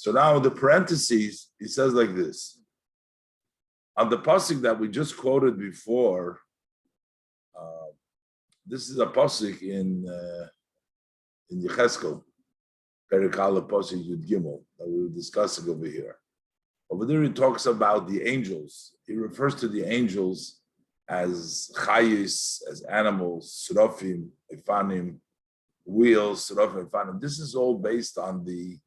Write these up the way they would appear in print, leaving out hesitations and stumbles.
So now the parentheses, he says like this. On the pasuk that we just quoted before, this is a pasuk in Yecheskel, Perikala pasuk Yud Gimel, that we were discussing over here. Over there he talks about the angels. He refers to the angels as chayis, as animals, srofim, efanim, wheels, srofim, efanim. This is all based on the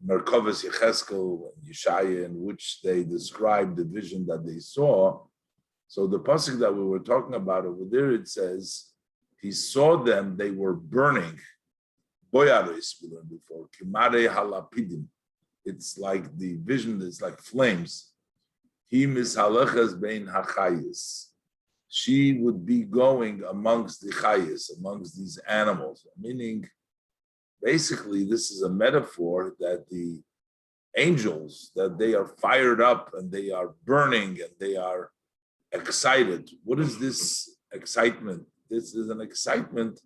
Merkavas Yecheskel and Yeshaya, in which they describe the vision that they saw. So the pasuk that we were talking about over there, it says, he saw them, they were burning. Boyaris, we learned before, Kimare halapidim. It's like the vision is like flames. He mishalachas bein hachayis. She would be going amongst the chayis, amongst these animals, meaning basically, this is a metaphor that the angels, that they are fired up and they are burning and they are excited. What is this excitement? This is an excitement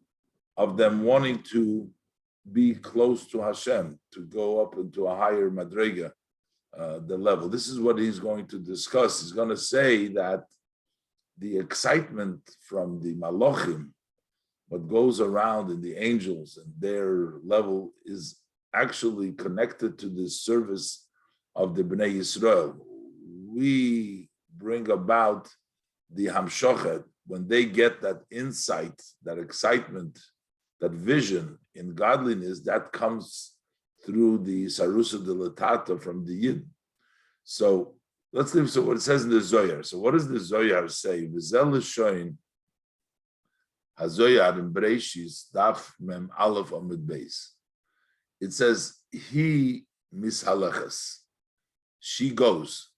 of them wanting to be close to Hashem, to go up into a higher madrega, the level. This is what he's going to discuss. He's going to say that the excitement from the malachim, what goes around in the angels and their level, is actually connected to the service of the Bnei Yisrael. We bring about the hamshochet when they get that insight, that excitement, that vision in godliness, that comes through the sarusa de latata from the yid. So let's leave. So what it says in the Zohar. So what does the Zohar say? V'zel l'shoin hazoyar in Bereishis daf mem aleph amud beis. It says he mishalachas. She goes.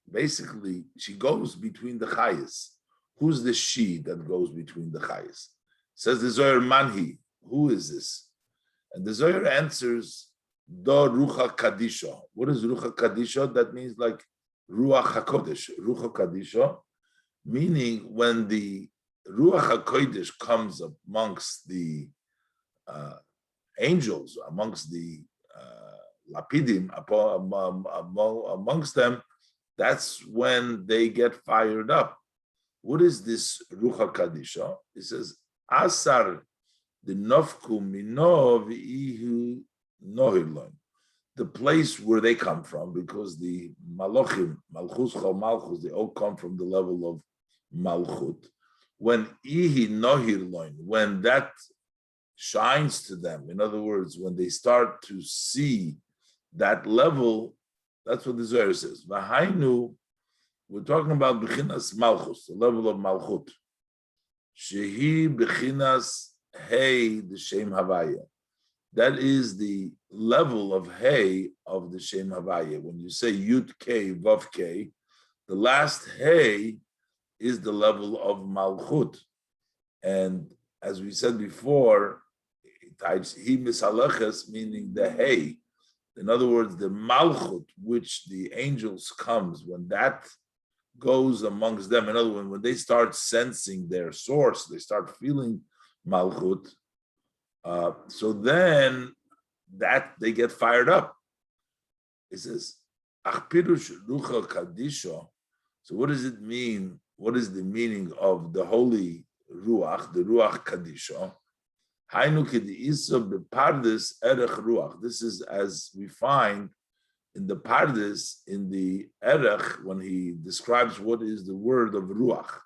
Basically, she goes between the chayas. Who's the she that goes between the chayas? Says the Zohar manhi. Who is this? And the Zohar answers, Do Rucha Kadisha. What is Rucha Kadisha? That means like Ruach HaKodesh. Rucha Kadisha, meaning when the Ruach HaKodesh comes amongst the angels, amongst the Lapidim, amongst them, that's when they get fired up. What is this Rucha Kadisha? It says, Asar the Nofku Minov Ihu Nohirlon, the place where they come from, because the Malachim, Malchus Chol Malchus, they all come from the level of Malchut. When Ihi Nohirlon, when that shines to them, in other words, when they start to see that level, that's what the Zohar says. Vahainu, we're talking about Bechinas Malchus, the level of Malchut. Shehi Bechinas Hey, the Shem Havaya. That is the level of Hey of the Shem Havaya. When you say Yud K, Vav K, the last Hey is the level of Malchut. And as we said before, He Mishalachas, meaning the Hey. In other words, the Malchut, which the angels comes, when that goes amongst them, in other words, when they start sensing their source, they start feeling Malchut, so then that they get fired up. It says, Ach pirush rucha kadisha. So what does it mean? What is the meaning of the holy ruach, the ruach kadisha? Hainu k'di'isa bepardes erech ruach. This is as we find in the pardes, in the erech, when he describes what is the word of ruach.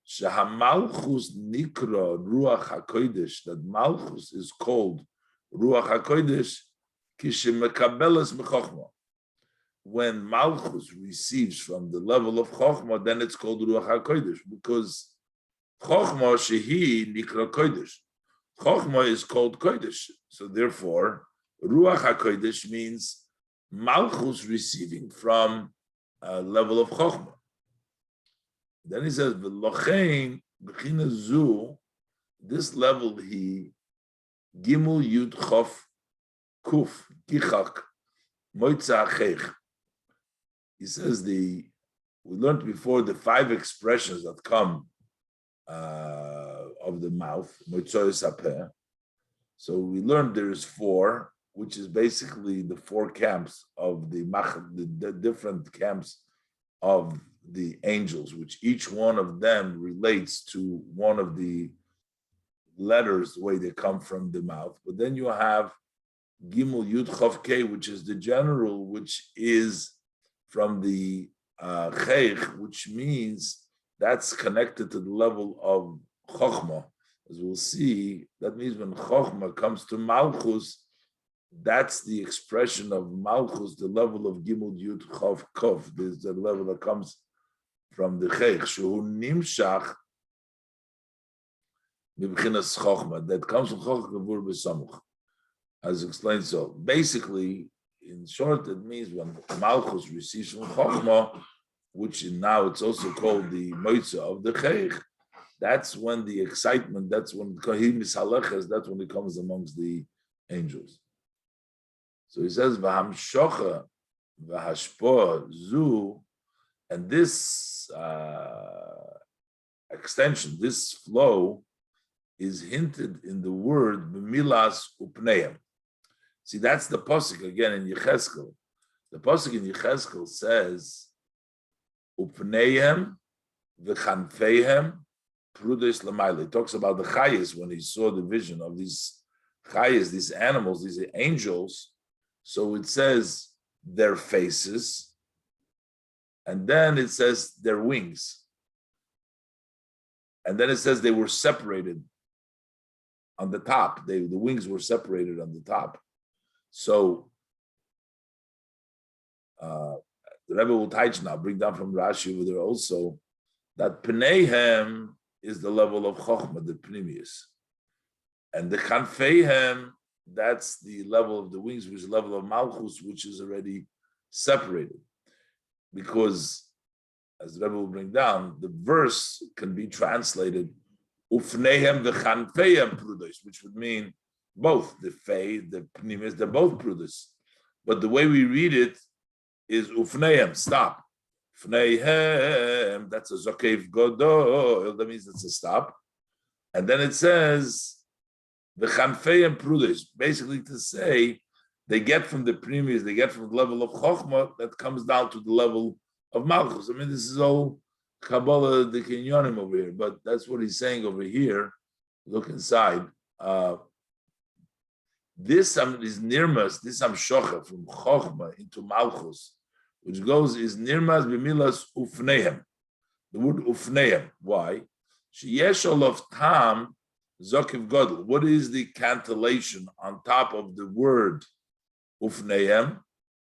Shahamalchus nikra ruach hakodesh, that malchus is called ruach hakodesh kishemekabelas mechochma. When malchus receives from the level of chochma, then it's called ruach hakodesh, because chochma shehi nikra kodesh. Chochma is called kodesh, so therefore ruach hakodesh means malchus receiving from a level of chochma. Then he says, "V'lochein b'china zu." This level, he gimel yud chof kuf gichak moitza achech. He says we learned before the 5 expressions that come of the mouth moitza sapeh. So we learned there is 4, which is basically the four camps of the different camps of the angels, which each one of them relates to one of the letters, the way they come from the mouth. But then you have Gimel Yud Chav Kei, which is the general, which is from the Cheich, which means that's connected to the level of Chochmah. As we'll see, that means when Chochmah comes to Malchus, that's the expression of Malchus, the level of Gimel Yud Chav Kov. This is the level that comes from the Cheich. Shehu Nimshach Mibchinas Chochmah. That comes from Chochmah Gevur B'Samuch. As explained, so basically, in short, it means when Malchus receives from Chochmah, which now it's also called the Moitza of the Cheich, that's when the excitement, that's when Kahim Misaleches, that's when it comes amongst the angels. So he says, V'hamshocha v'hashpoah zu, and this extension, this flow, is hinted in the word B'milas upneim. See, that's the pasuk again in Yecheskel. The pasuk in Yecheskel says, upneihem v'chanfeihem prudes l'mayla. It talks about the chayes when he saw the vision of these chayes, these animals, these angels. So it says their faces, and then it says their wings. And then it says they were separated on the top. The wings were separated on the top. So the Rebbe will teach now, bring down from Rashi over there also, that Pneihem is the level of Chochmah, the Pnimius. And the Chanfeihem, that's the level of the wings, which is the level of Malchus, which is already separated. Because, as the Rebbe will bring down, the verse can be translated, Ufneihem v'chanfeihem prudos, which would mean both, the Fei, the Pnimius, they're both prudos. But the way we read it is Ufneihem, stop. Ufneihem, that's a Zokev Godol, that means it's a stop. And then it says, the Chanfeihem Prudes, basically to say, they get from the Pnimius, they get from the level of Chochmah, that comes down to the level of Malchus. I mean, this is all Kabbalah, the Kinyonim over here, but that's what he's saying over here. Look inside. This is Nirmas, this Amshocha from Chochmah into Malchus, which goes is Nirmas b'milas Ufneihem. The word Ufneihem. Why? Sheyesh olav tam zokiv godel. What is the cantillation on top of the word Ufneihem?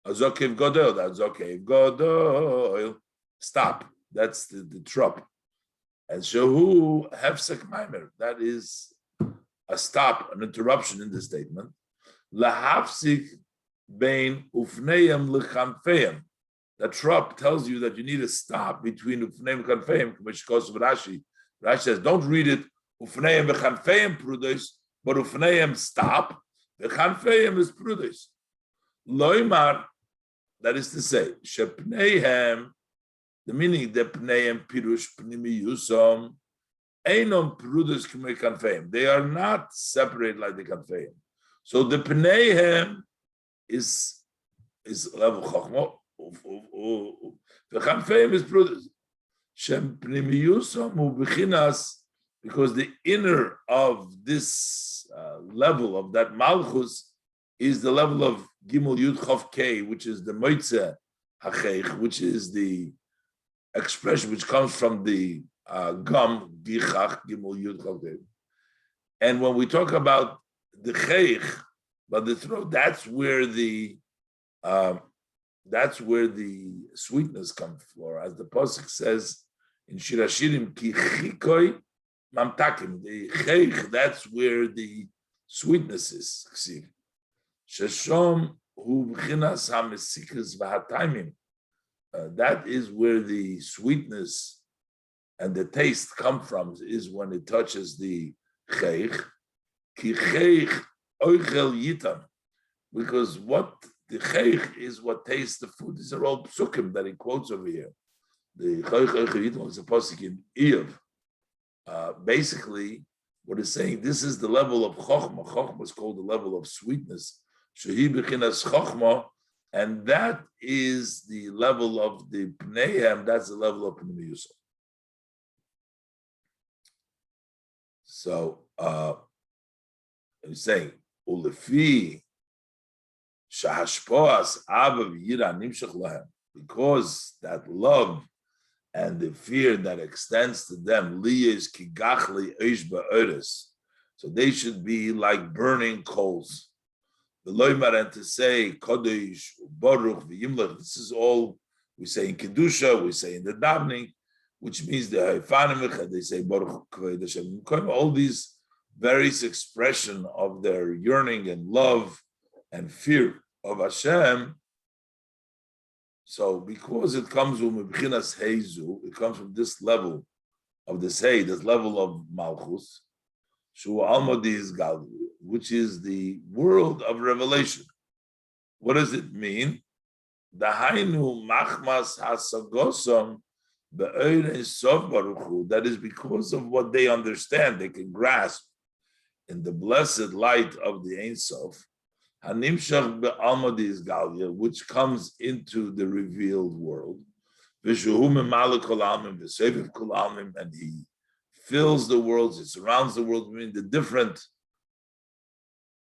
A zokiv godel. That's zokiv godel. Stop. That's the trop. And shehu hefsek Mamer. That is a stop, an interruption in the statement. Lahafsik bein ufneim lechanfeim. The trop tells you that you need a stop between ufneim and chanfeim, which goes to Rashi. Rashi says, don't read it ufneim v'chanfeim prudos, but ufneim stop. V'chanfeim is prudos. Loimar, that is to say, shepneihem, the meaning the pneim pirush pnimiyusom. They are not separated like the kanfeim. So the pneihem is level chochmah. The kanfeim is prudence. Shem pnimiyusam u'bechinas, because the inner of this level of that malchus is the level of gimel yud chav kei, which is the moitze hacheich, which is the expression which comes from the gum, gichach, gimel yud chav. And when we talk about the cheich, but the throat, that's where the sweetness comes from. As the pasuk says in Shir Hashirim, ki chikoi mamtakim. The cheich, that's where the sweetness is. Sheshom hu b'chinas hamesikas v'hataimim. That is where the sweetness and the taste come from, is when it touches the cheich. Ki cheich oichel yitam, because what the cheich is what tastes the food. These are all psukim that he quotes over here. The cheich oichel yitam is a pasuk in Iyov. Basically, what it's saying, this is the level of chokhmah. Chokhmah is called the level of sweetness, Shehi b'chinas chokhmah, and that is the level of the pneihem. That's the level of pneimiyus. So he's saying ulefi shahashpoas ava v'yira nimshach lahem, because that love and the fear that extends to them, liyes kigachli eish ba'oris, so they should be like burning coals. The loymar, and to say kodesh baruch v'yimlech, this is all we say in kedusha, we say in the davening, which means the haifanimich, they say baruch kved Hashem. All these various expression of their yearning and love and fear of Hashem. So because it comes from Mebchinas Heizu, it comes from this level of this Hey, this level of Malchus, Shu Almadi is Gal, which is the world of revelation. What does it mean? The Hainu Machmas Hasagosam Be'ein Sof Baruch Hu, that is because of what they understand, they can grasp in the blessed light of the Ein Sof. Hanimshach be'almadi is Galia, which comes into the revealed world. And he fills the worlds, it surrounds the world. I mean, the different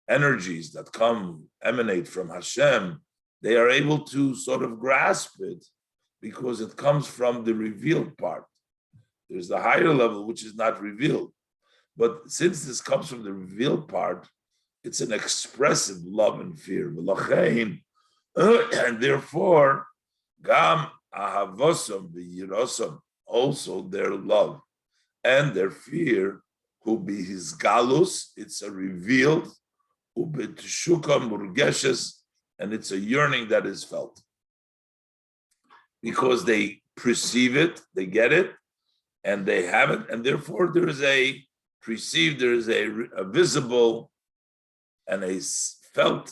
energies that emanate from Hashem, they are able to sort of grasp it because it comes from the revealed part. There's the higher level, which is not revealed. But since this comes from the revealed part, it's an expressive love and fear. And therefore, Gam ahavosam v'yirosam, also their love and their fear, who be his galus, it's a revealed, ubeteshuka murgeshes, and it's a yearning that is felt. Because they perceive it, they get it, and they have it, and therefore there is a perceived, there is a visible and a felt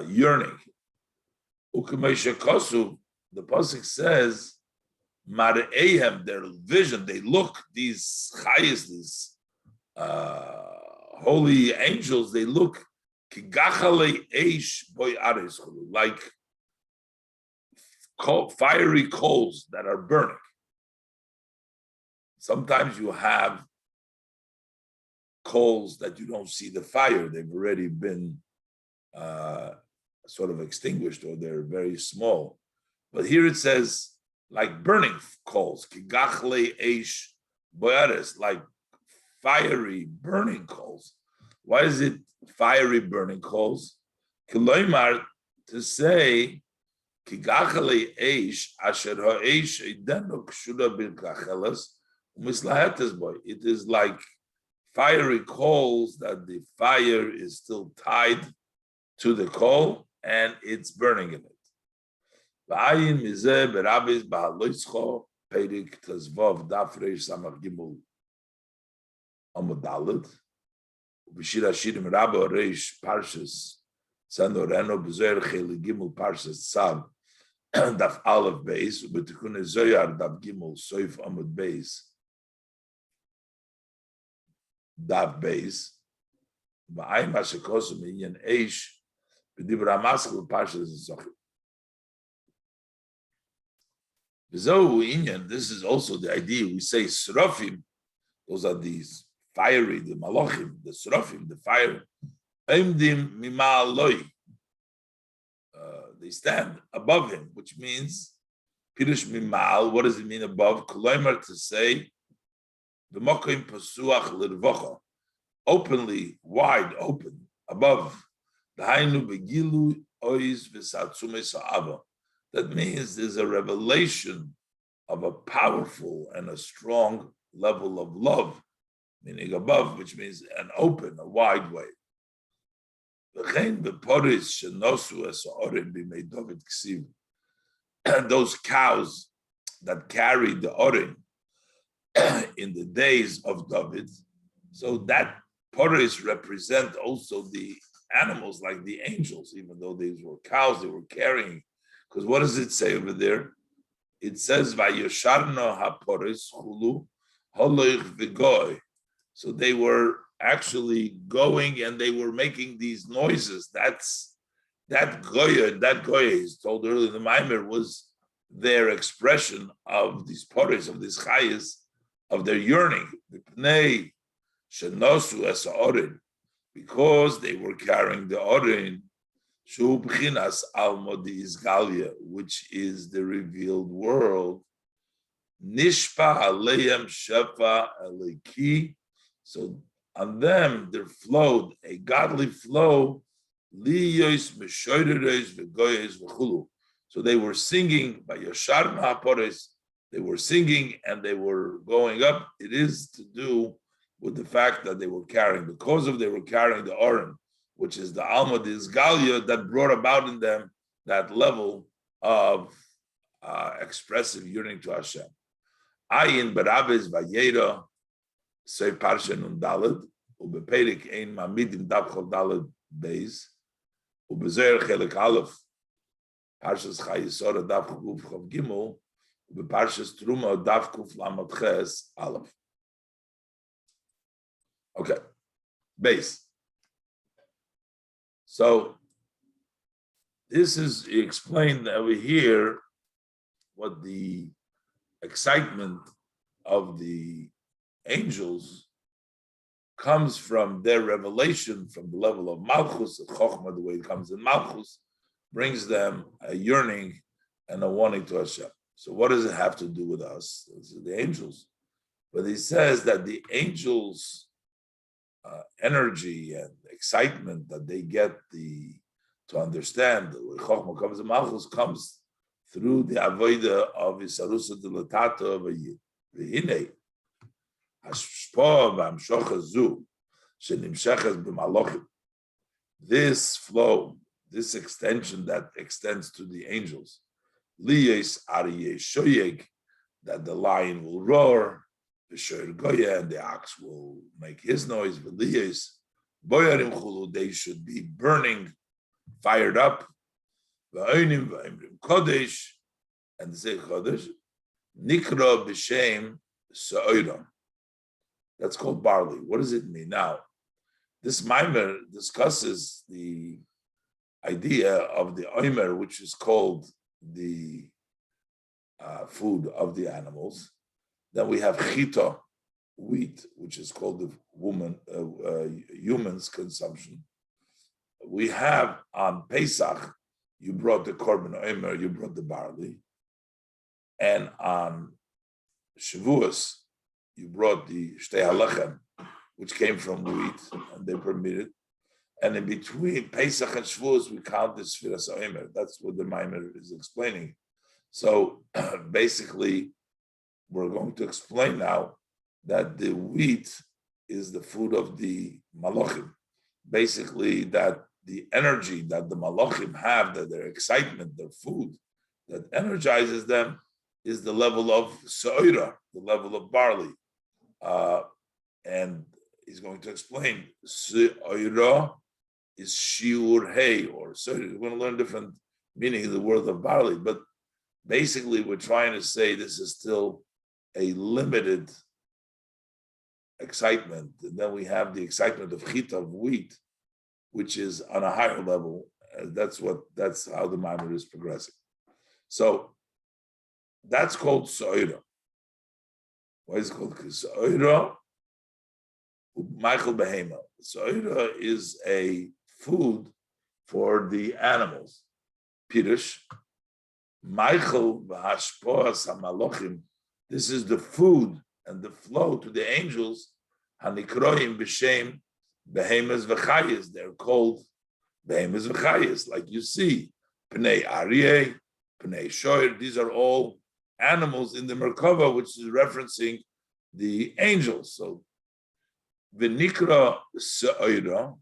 yearning. Ukamesha Kosu, the pasuk says, Mar'ehem, their vision, they look, these chayes, these holy angels, they look kigachale eish boy ares, like fiery coals that are burning. Sometimes you have coals that you don't see the fire, they've already been sort of extinguished, or they're very small. But here it says, like burning coals, kigachle eish boyares, like fiery burning coals. Why is it fiery burning coals? Kiloimar, to say, kigachle eish asher ha'eish idenu kshuda bilkachelas umislahetes boy. It is like fiery coals that the fire is still tied to the coal and it's burning in it. V'ayin mizeh berabis b'haloischo perik tazvov daf reish samach gimel amud daled b'shir hashirim rabba reish parshas sanoreno b'zoyer cheli gimel parshas tzav daf aleph beis u'b'tikune zoyar daf gimel soif amud beis daf beis v'ayin mashekosum inyan eish b'dibra maschel parshas zochim. This is also the idea. We say Srafim, those are these fiery, the Malachim, the Srafim, the fire. They stand above him, which means Pirush Mimal. What does it mean above? Koloimer, to say the Mokim Pasuach Lirvocha, openly, wide open, above. The Hainu Begilu Ois V'Satsume Sa'ava. That means there's a revelation of a powerful and a strong level of love, meaning above, which means an open, a wide way. Those cows that carried the orin in the days of David, so that poris represent also the animals like the angels, even though these were cows, they were carrying. Because what does it say over there? It says, "Vayosharno haporis chulu holoich v'goy." So they were actually going and they were making these noises. That Goya is told earlier, the Mamer was their expression of these potters, of this chayas, of their yearning. The pnei shenosu es orin, because they were carrying the orin, shu b'chinas almodi isgalia, which is the revealed world. Nishpa aleyem shefa eliki. So on them there flowed a godly flow. So they were singing by Yashar Mahapores, they were singing and they were going up. It is to do with the fact that they were carrying, they were carrying the Oren, which is the Alma Galia that brought about in them that level of expressive yearning to Hashem. Ayin Barabes Vayera, say Parsha Nun Daled, Ubeperik Ein Mamidim Dabchol Daled Beis, Ubezer Chelik Aleph, Parshas Chayesora Dav Kuf Chav Gimel, Ubeparshas Truma Dav Kuf Lamed Ches Aleph. Okay, base. So this is explained over here what the excitement of the angels comes from their revelation from the level of Malchus, Chochmah, the way it comes in Malchus, brings them a yearning and a wanting to Hashem. So what does it have to do with us? Those are the angels. But he says that the angels' energy and excitement that they get to understand where Chochmah comes in Malchus comes through the avodah of Isarusa Dilatata of a Yid. V'hinei, hashpoah v'hamshocha zu, shenimsheches b'malochim. This flow, this extension that extends to the angels, liyes aryeh shoyeg, that the lion will roar, v'shoyer goya, and the ox will make his noise, v'liyes boyarim chulu, they should be burning, fired up, v'oinim v'imrim kodesh, and they say kodesh, nikra b'shem sa'oram. That's called barley. What does it mean? Now, this Mamer discusses the idea of the oimer, which is called the food of the animals. Then we have chita, wheat, which is called the human's consumption. We have on Pesach, you brought the korban oimer, you brought the barley. And on Shavuos, you brought the shtei halechem, which came from wheat, and they permitted. And in between Pesach and Shavuos, we count the Sfiras Omer. That's what the Mamer is explaining. So basically, we're going to explain now that the wheat is the food of the Malachim. Basically, that the energy that the Malachim have, that their excitement, their food, that energizes them, is the level of Sa'ira, the level of barley. And he's going to explain Sa'ira is Shiur Hay or Sa'ira. We're going to learn different meaning of the word of barley, but basically we're trying to say this is still a limited excitement. And then we have the excitement of chita, of wheat, which is on a higher level. That's how the Mamer is progressing. So that's called Sa'ira. Why is it called Sa'ira? Michael Behema. Sa'ira is a food for the animals. Pirush. Michael V'hashpoas HaMalochim. This is the food and the flow to the angels. Hanikroim B'Shem Behemas V'Chayis. They're called Behemas V'Chayis. Like you see, Pnei Aryeh, Pnei Shoyer. These are all animals in the Merkava, which is referencing the angels. So V'nikra Sa'ira.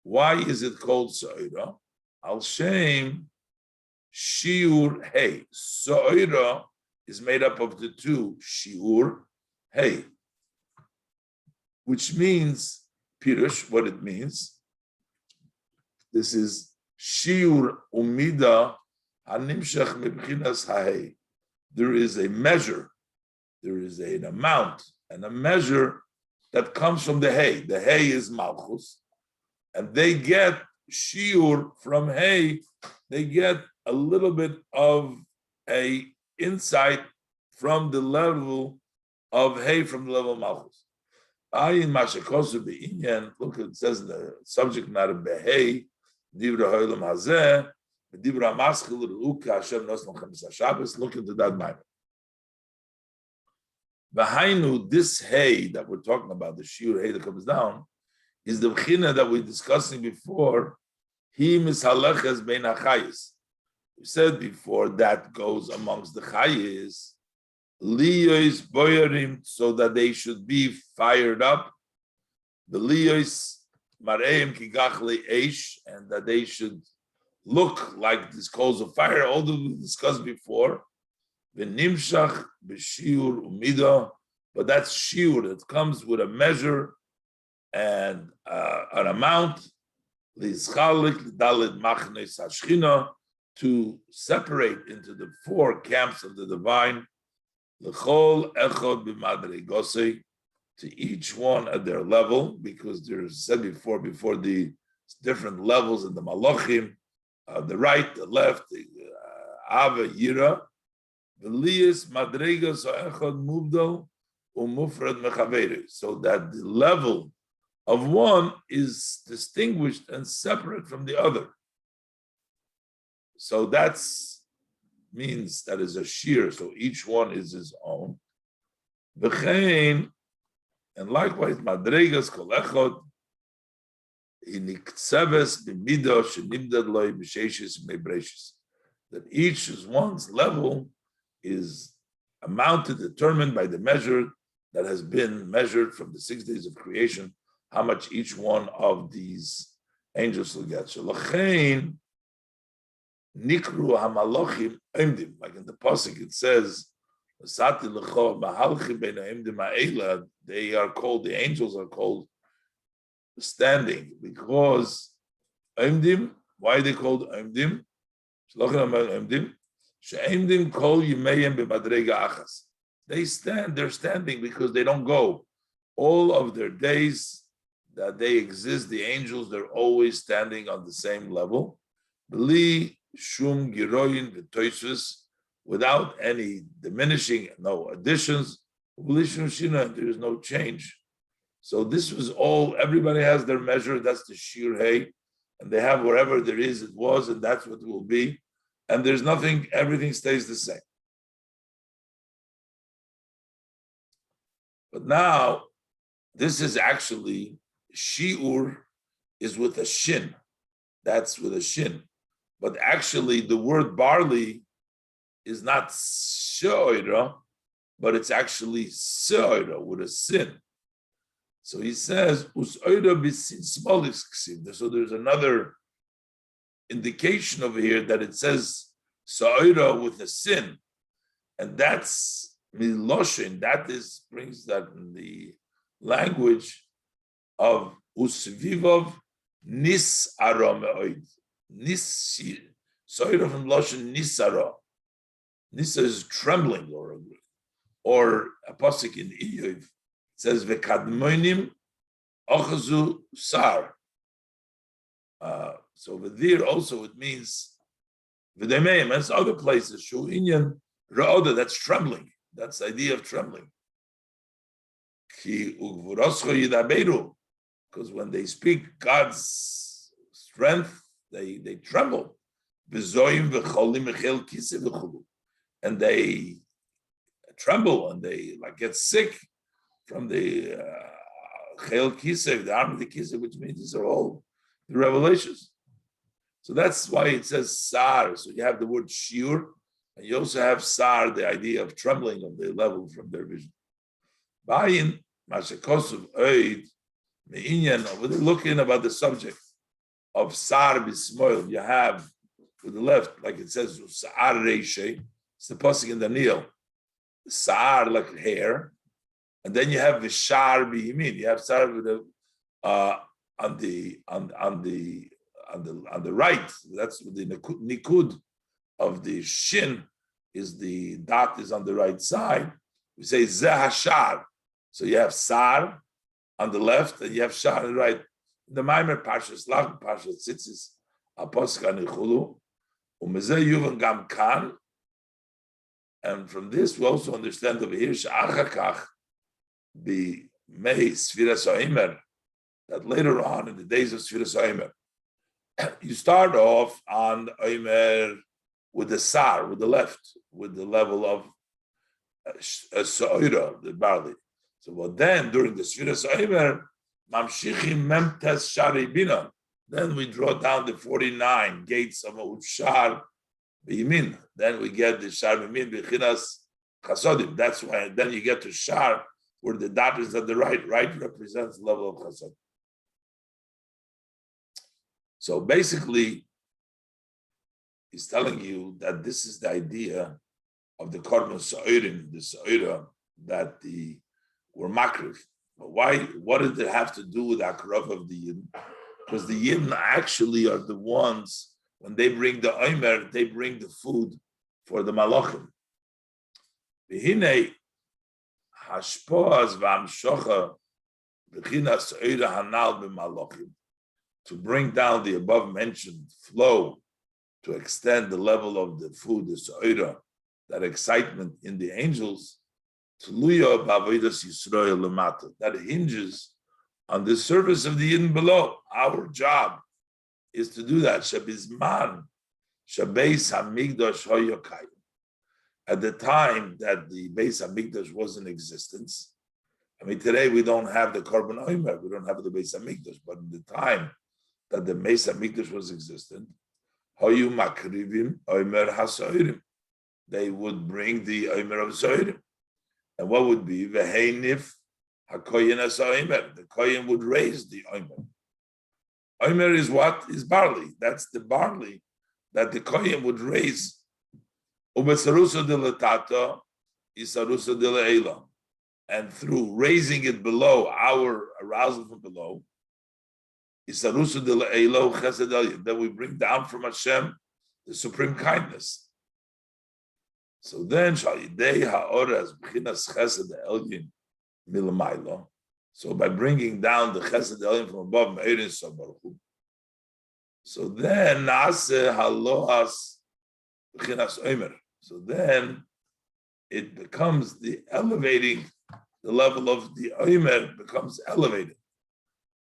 Why is it called Sa'ira? Al Shem Shiur Hey. Sa'ira is made up of the two Shiur Hey, which means Pirush, what it means. This is Shiur Umida Hanimshach Mibchinas Ha'hei. There is a measure, there is an amount and a measure that comes from the hay. The hay is Malchus, and they get shiur from hay. They get a little bit of a insight from the level of hay, from the level of Malchus. Ayin mashakosu be'inyan. Look, it says in the subject matter behei divra ha'olam hazeh divra maschil l'uka Hashem nos l'chem Shabbos. Look into that Mamer. Behainu, this hay that we're talking about, the shiur hay that comes down, is the b'china that we're discussing before. He mishaleches bein hachayis. We said before that goes amongst the chayis. Liyos boyarim, so that they should be fired up. The liyos mareim kigachle eish, and that they should look like these coals of fire. All that we discussed before. V'nimshach b'shiur umida, but that's shiur that comes with a measure and an amount. L'izchalik l'dalet machnes hashchina, to separate into the four camps of the divine. L'chol echod b'madregosei, to each one at their level, because there's said before the different levels in the malachim, the right, the left, the ava yira. V'liyas madregos echod muvdal umufrad mechaveri, so that the level of one is distinguished and separate from the other. So that's means that is a shear, so each one is his own. V'chein, and likewise, madregas kol echod iniktzebes b'mido shenimdad loy b'sheishis mebreshis, that each is one's level is amounted, determined by the measure that has been measured from the 6 days of creation, how much each one of these angels will get. Shalachein nikru hamalochim emdim, like in the pasuk it says, they are called, the angels are called standing, because emdim. Why are they called emdim? They stand, they're standing because they don't go. All of their days that they exist, the angels, they're always standing on the same level. Bli shum giroyin v'toisus, without any diminishing, no additions. There is no change. So this was all, everybody has their measure, that's the shir hay, and they have wherever there is, it was, and that's what it will be. And there's nothing, everything stays the same. But now, this is actually, shiur is with a shin. That's with a shin. But actually, the word barley is not shoira, but it's actually shoira with a sin. So he says, so there's another indication over here that it says sa'ira with a sin, and that's miloshin. That is brings that in the language of usvivov nisara me'oid. Nis sa'ira from loshin nisara. Nisa is trembling, or a pasuk in Iyov says v'kadmonim ochazu sar. So over there also it means v'demeim, as other places, shu inyan ra'oda, that's trembling. That's the idea of trembling. Ki ugvuroscho yidaberu, because when they speak God's strength, they tremble. V'zoyim v'cholim v'chel kiseh v'chulu, and they tremble and they like get sick from the chel kiseh, the arm of the kiseh, which means these are all the revelations. So that's why it says sar. So you have the word shiur, and you also have sar, the idea of trembling of the level from their vision. Bayin mashakosov oid meinyan, over there looking about the subject of sar bismoil. You have to the left, like it says sar reishe. It's the pasuk in Daniel. Sar like hair, and then you have vishar biyimin. You have sar with the on the right. That's the nikud of the shin, is the dot is on the right side. We say zeh hashar. So you have sar, on the left, and you have Shar on the right. The Mamer Pashas Lach Pashas Tzitzis Aposka Nichulu Umezeh Yuvan Gam Kan. And from this, we also understand over here Sha'achakach the Mei Sfiras Oimer, that later on in the days of Sfiras Oimer, you start off on Oimer with the Sar, with the left, with the level of Sa'ira, the barley. So, but then during the Sfiras Oimer, Mamshichim Memtes Shari Bina, then we draw down the 49 gates of Shar B'Yimin. Then we get the Shar B'Yimin B'Chinas Chasodim. That's why then you get to Shar, where the dot is at the right. Right represents the level of Chasodim. So basically, he's telling you that this is the idea of the Korban Sa'irim, the Sa'ira, that were Makriv. But why? What did it have to do with Akrav of the Yidden? Because the Yidden actually are the ones, when they bring the Omer, they bring the food for the Malachim. V'hinei hashpoaz v'amshocha b'chinas Sa'ira hanal b'Malachim, to bring down the above mentioned flow, to extend the level of the food, the Sa'ira, that excitement in the angels, that hinges on the service of the Yidden below. Our job is to do that. At the time that the Beis Hamikdash was in existence, I mean, today we don't have the Korban Omer, we don't have the Beis Hamikdash, but in the time that the Beis Hamikdash was existent, Hayu Makrivim Omer HaSoirim, they would bring the Omer of Soirim. And what would be Veheinif HaKoyin HaSoimer? The Koyin would raise the Omer. Omer is what? Is barley. That's the barley that the Koyin would raise. Ubesarusa de Latato, Isarusa de Le'ela. And through raising it below, our arousal from below, Isarusa de Le'ela Chesed Elyon, that we bring down from Hashem the supreme kindness. So then, Shalidei Ha'oraz B'chinas Chesed Elyon Milamaylo. So by bringing down the Chesed Elyon from above, Me'erin Sabaruchu. So then, Naaseh Halohas B'chinas Omer. So then, it becomes the elevating, the level of the Omer becomes elevated.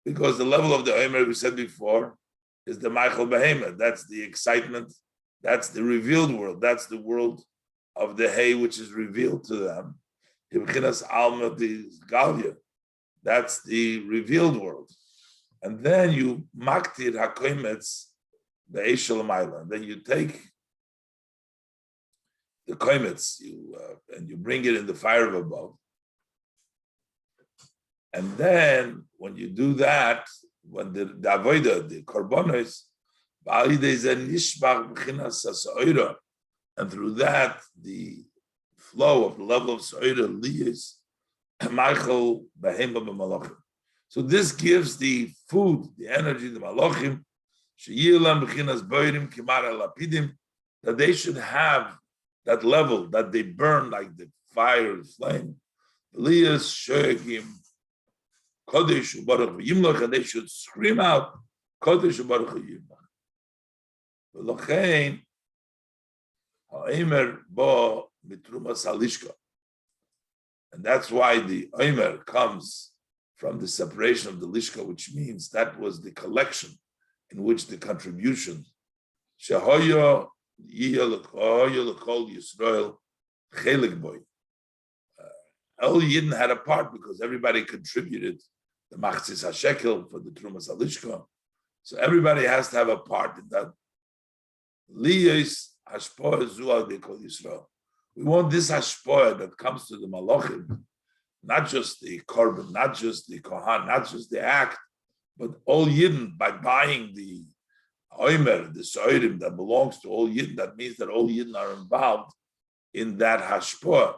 Because the level of the Omer, we said before, is the Michael Behemoth. That's the excitement. That's the revealed world. That's the world of the hay which is revealed to them. That's the revealed world. And then you maktir hakoimetz the Eishel Maila. Then you take the koimetz, and you bring it in the fire of above. And then when you do that, when the avoida, the korbanos, and through that, the flow of the level of Sa'ira liyis, Michael Behemba b'malachim. So this gives the food, the energy, the malachim, sheyilam b'chinas boirim kimara lapidim, that they should have that level, that they burn like the fire, the flame. Liyis shegim kodesh u'baruch v'yimlach, and they should scream out kodesh u'baruch v'yimlach. V'lochein ha'emer bo mitrumas halishka. And that's why the Omer comes from the separation of the Lishka, which means that was the collection in which the contribution Shehoyo L'Kol Yisrael Chelik Boy. El Yidden had a part because everybody contributed the Machzis HaShekel for the Trumas HaLishka. So everybody has to have a part in that. Liyos Hashpoah Zual B'Kol Yisrael. We want this hashpoah that comes to the malachim, not just the korban, not just the kohan, not just the act, but all yidden, by buying the oimer, the soirim that belongs to all yidden. That means that all yidden are involved in that hashpoah.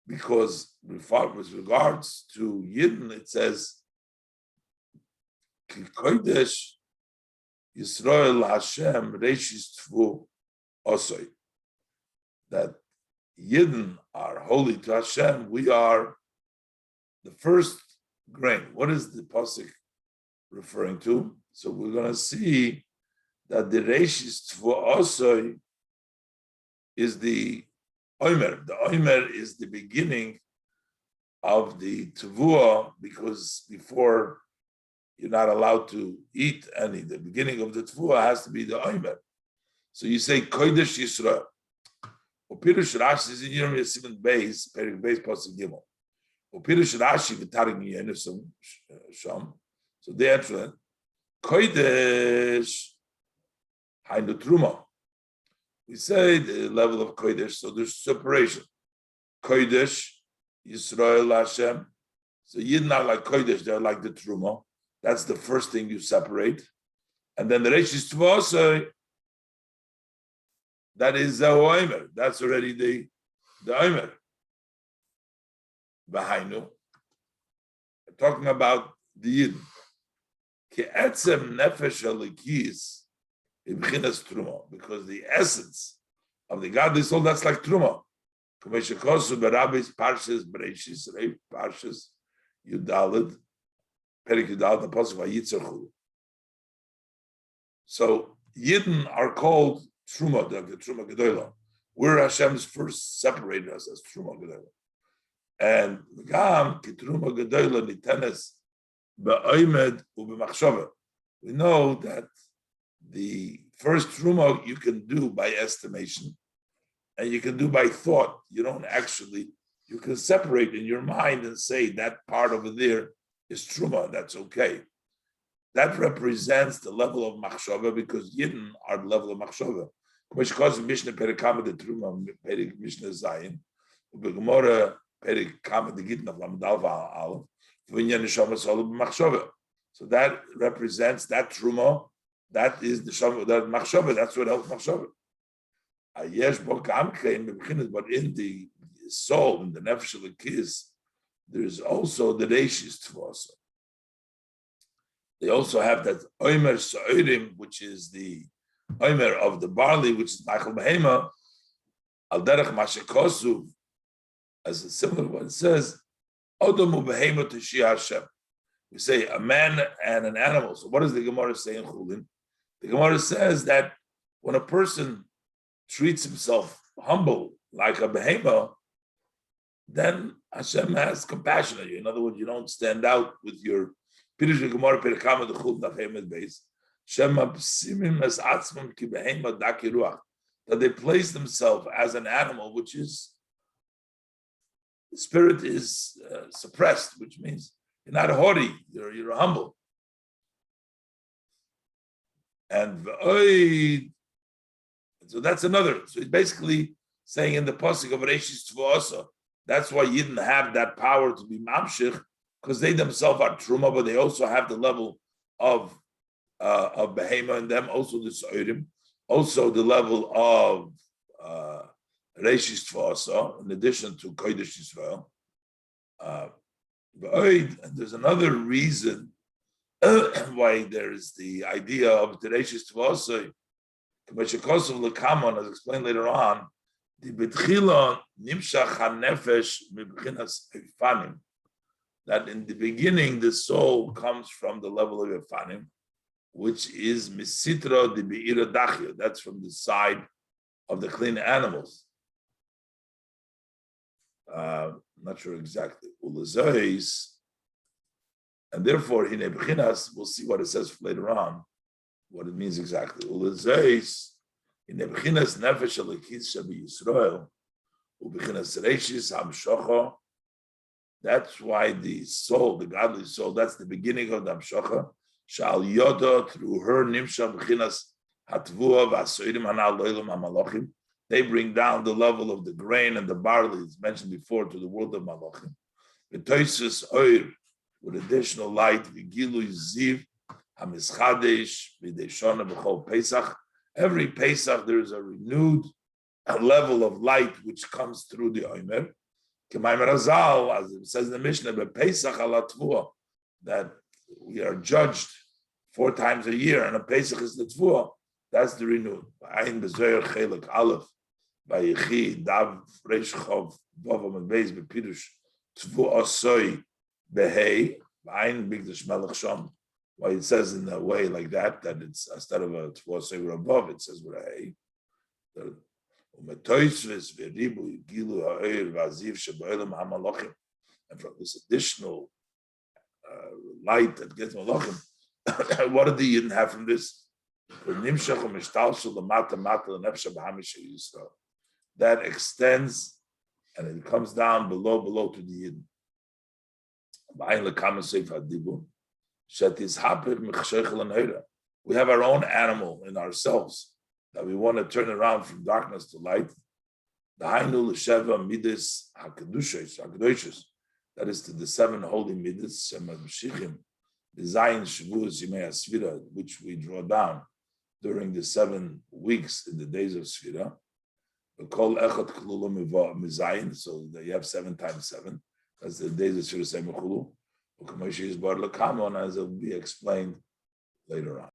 Because with regards to yidden, it says, Ki kodesh Yisrael Hashem reishis tfu osoi. That Yidden are holy to Hashem. We are the first grain. What is the pasuk referring to? So we're going to see that the Reishis Tvuosoi is the Omer. The Omer is the beginning of the Tvuah, because before you're not allowed to eat any. The beginning of the Tvuah has to be the Omer. So you say Kodesh Yisrael. Upirush Rashi is in Yirmiyah Siman Beis, Perik Beis Pasuk Gimel. Upirush Rashi v'tarik Yenisum Sham. So they answer Kodesh Hainu Truma. We say the level of Kodesh, so there's separation. Kodesh, Yisrael, Hashem. So Yidden are like Kodesh, they're like the Truma. That's the first thing you separate. And then the Reishis Tvosai, that is the Omer. That's already the Omer. Behainu. Talking about the Yidden. Ke'etzem nefesh alikis ibchinas truma, because the essence of the godly soul, that's like truma. Kumeshekosu berabis parshas bereishis rei parshas yudalid perik yudalid the pasuk vayitzarchu. So Yidden are called truma, the truma gedola. We're Hashem's first separated us as truma gedola, and gam ki truma gedola nitenes be'omed u'b'machshava. We know that the first truma you can do by estimation, and you can do by thought. You don't actually, you can separate in your mind and say that part over there is truma, that's okay. That represents the level of machshava, because Yidden are the level of machshava. Because Mishnah Perikama the truma, Perik Mishnah Zayin, U'b'gemora Perikama the Gittin of Lamadalva Aleph, so that represents that truma, that is the shama, that machshava, that's what helps machshava. But in the soul, in the nefesh of the kiss, there's also the reishis tvasa. They also have that omer sa'orim, which is the omer of the barley, which is machal behema, al derech mashekosu, as a similar one says, we say a man and an animal. So what does the Gemara say in Chulin? The Gemara says that when a person treats himself humble like a behemoth, then Hashem has compassion on you. In other words, you don't stand out with your Pirush Gemara Perikama the Chul Nafhemet base. That they place themselves as an animal, which is the spirit is suppressed, which means you're not haughty, you're humble. And so that's another. So he's basically saying in the pasuk of Reishis Tva'asa, that's why you didn't have that power to be mamshich, because they themselves are truma, but they also have the level of behema in them, also the soirim, also the level of Reishis Tva'asa, in addition to Kodesh Yisrael. There's another reason why there's the idea of the Reishis Tva'asa, as explained later on, the betchila nimshach hanefesh mibchinas efanim, that in the beginning the soul comes from the level of efanim, which is misitra de beira dachya, that's from the side of the clean animals. Not sure exactly. And therefore, in Ebchinas, we'll see what it says later on, what it means exactly. In Ebchinas nefesh alikis shabi Yisrael, ubchinas reishis hamshocha. That's why the soul, the godly soul, that's the beginning of the hamshocha. Shal yoda, through her nimsha bchinas hatvua v'asoirim hanal loilam hamalachim. They bring down the level of the grain and the barley, it's mentioned before, to the world of Malachim. V'toisus oir, with additional light, v'gilu ziv, hamischadesh, v'deshona b'chol Pesach. Every Pesach, there is a renewed level of light which comes through the Omer. Mamer Azal, as it says in the Mishnah, Pesach ala Tvua, that we are judged 4 times a year, and a Pesach is the Tvua. That's the renewed. Ayin b'zoyer chelik aleph. Vayichi dav reish chov vavam beis bepirush tvu asoi Behei, Ein Bigdash Melech Shom. Why it says in a way like that it's instead of a tfor sever above, it says with a hey. And from this additional light that gets malachim, what did the Yidden have from this? That extends and it comes down below to the Yidden. We have our own animal in ourselves that we want to turn around from darkness to light. That is to the 7 holy midas, which we draw down during the 7 weeks in the days of Sfira. So that you have 7 times 7. That's the days of Sfira Semechulu. As it will be explained later on.